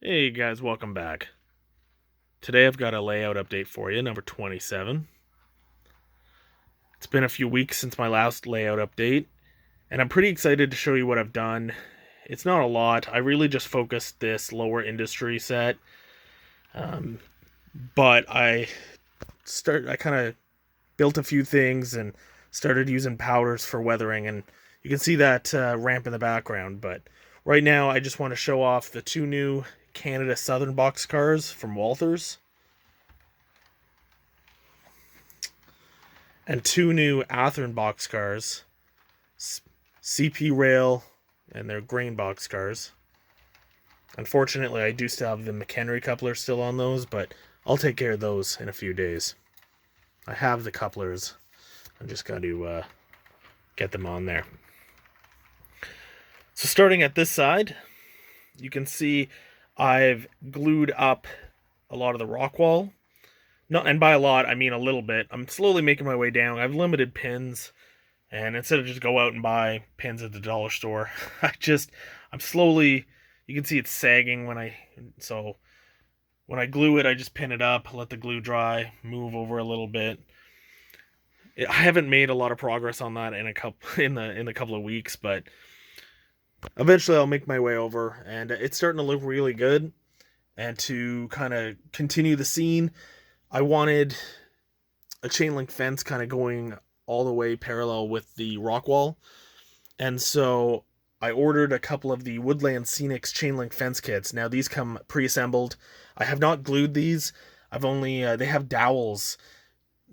Hey guys, welcome back. Today I've got a layout update for you, number 27. It's been a few weeks since my last layout update, and I'm pretty excited to show you what I've done. It's not a lot. I really just focused this lower industry set, um, but I kind of built a few things and started using powders for weathering, and you can see that ramp in the background. But right now, I just want to show off the two new Canada Southern box cars from Walthers, and two new Athearn boxcars, CP Rail, and their grain boxcars. Unfortunately, I do still have the McHenry coupler still on those, but I'll take care of those in a few days. I have the couplers. I just got to get them on there. So starting at this side, you can see I've glued up a lot of the rock wall. No, and by a lot, I mean a little bit. I'm slowly making my way down. I've limited pins, and instead of just go out and buy pins at the dollar store, I'm slowly, you can see it's sagging so when I glue it, I just pin it up, let the glue dry, move over a little bit. I haven't made a lot of progress on that in the couple of weeks, but eventually I'll make my way over, and it's starting to look really good. And to kind of continue the scene, I wanted a chain link fence kind of going all the way parallel with the rock wall. And so I ordered a couple of the Woodland Scenics chain link fence kits. Now these come pre-assembled. I have not glued these. They have dowels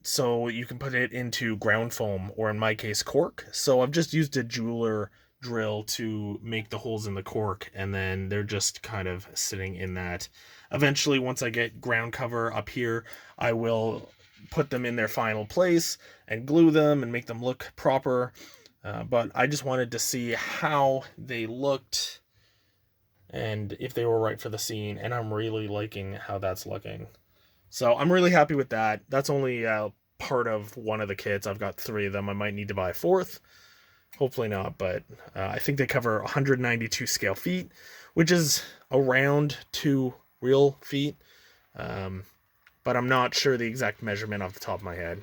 so you can put it into ground foam, or in my case cork. So I've just used a jeweler drill to make the holes in the cork, and then they're just kind of sitting in that. Eventually, once I get ground cover up here, I will put them in their final place and glue them and make them look proper. But I just wanted to see how they looked and if they were right for the scene, and I'm really liking how that's looking. So I'm really happy with that. That's only part of one of the kits. I've got three of them. I might need to buy a fourth. Hopefully not, but I think they cover 192 scale feet, which is around 2 real feet. But I'm not sure the exact measurement off the top of my head.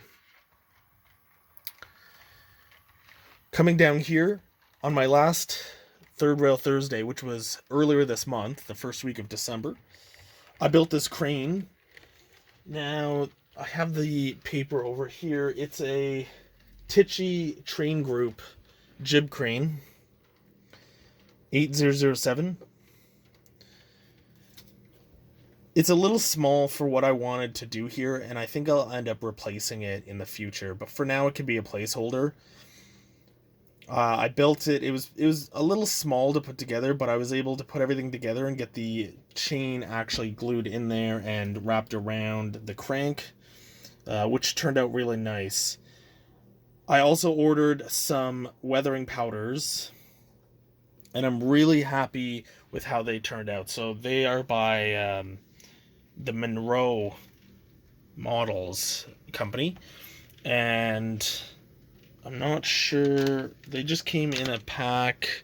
Coming down here on my last Third Rail Thursday, which was earlier this month, the first week of December, I built this crane. Now, I have the paper over here. It's a Tichy Train Group jib crane, 8007. It's a little small for what I wanted to do here, and I think I'll end up replacing it in the future. But for now, it can be a placeholder. I built it. It was a little small to put together, but I was able to put everything together and get the chain actually glued in there and wrapped around the crank, which turned out really nice. I also ordered some weathering powders, and I'm really happy with how they turned out. So they are by the Monroe Models company, and I'm not sure, they just came in a pack.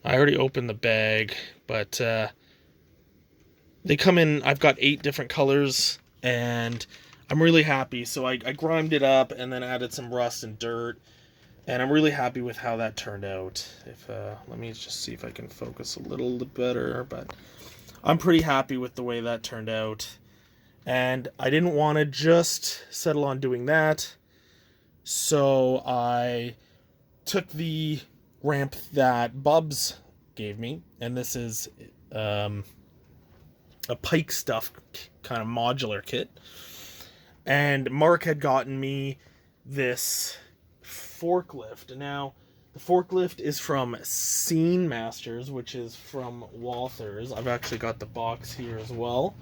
I already opened the bag, but they come in, I've got 8 different colors, and I'm really happy. So I grimed it up and then added some rust and dirt, and I'm really happy with how that turned out. Let me just see if I can focus a little better, but I'm pretty happy with the way that turned out. And I didn't want to just settle on doing that, so I took the ramp that Bubs gave me, and this is a Pike Stuff kind of modular kit. And Mark had gotten me this forklift. Now, the forklift is from Scene Masters, which is from Walthers. I've actually got the box here as well.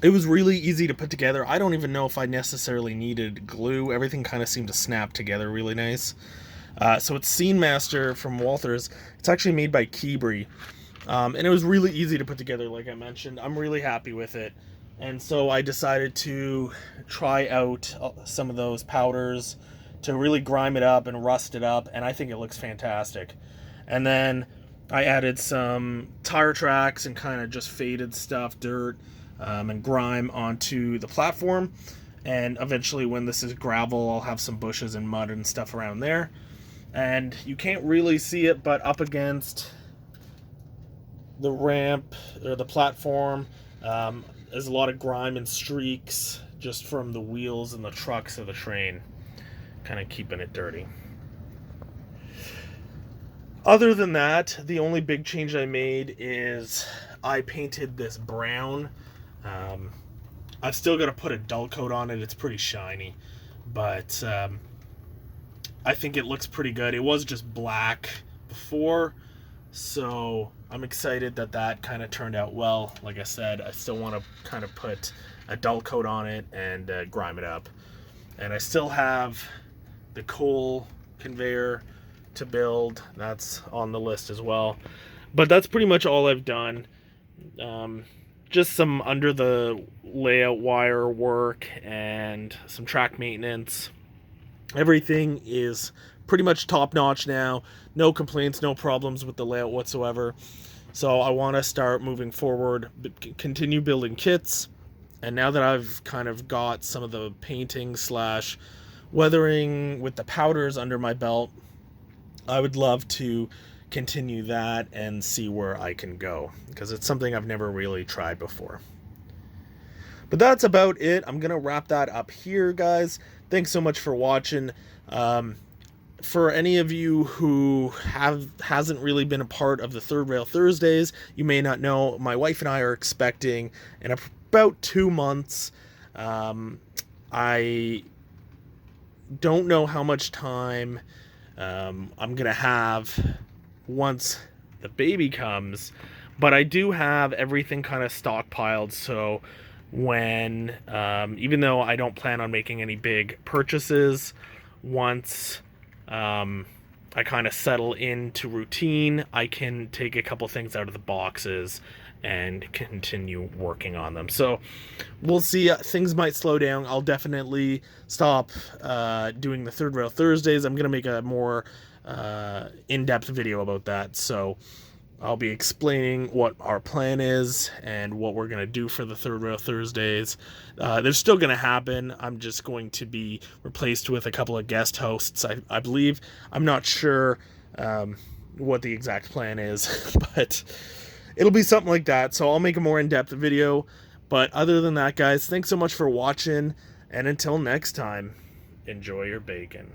It was really easy to put together. I don't even know if I necessarily needed glue. Everything kind of seemed to snap together really nice. So it's Scene Master from Walthers. It's actually made by Keebri. And it was really easy to put together, like I mentioned. I'm really happy with it. And so I decided to try out some of those powders to really grime it up and rust it up. And I think it looks fantastic. And then I added some tire tracks and kind of just faded stuff, dirt, and grime onto the platform. And eventually, when this is gravel, I'll have some bushes and mud and stuff around there. And you can't really see it, but up against the ramp or the platform, there's a lot of grime and streaks just from the wheels and the trucks of the train, kind of keeping it dirty. Other than that, the only big change I made is I painted this brown. I've still got to put a dull coat on it. It's pretty shiny, but I think it looks pretty good. It was just black before, so I'm excited that that kind of turned out well. Like I said, I still want to kind of put a dull coat on it and grime it up. And I still have the coal conveyor to build. That's on the list as well. But that's pretty much all I've done. Just some under the layout wire work and some track maintenance. Everything is pretty much top notch now. No complaints, no problems with the layout whatsoever. So I want to start moving forward, continue building kits. And now that I've kind of got some of the painting slash weathering with the powders under my belt, I would love to continue that and see where I can go, because it's something I've never really tried before. But that's about it. I'm going to wrap that up here, guys. Thanks so much for watching. For any of you who hasn't really been a part of the Third Rail Thursdays, you may not know, my wife and I are expecting in about 2 months. I don't know how much time I'm going to have once the baby comes, but I do have everything kind of stockpiled, so when, even though I don't plan on making any big purchases, once I kind of settle into routine, I can take a couple things out of the boxes and continue working on them. So we'll see. Things might slow down. I'll definitely stop doing the Third Rail Thursdays. I'm going to make a more in-depth video about that. So I'll be explaining what our plan is and what we're going to do for the Third Rail Thursdays. They're still going to happen. I'm just going to be replaced with a couple of guest hosts, I believe. I'm not sure what the exact plan is, but it'll be something like that. So I'll make a more in-depth video. But other than that, guys, thanks so much for watching. And until next time, enjoy your bacon.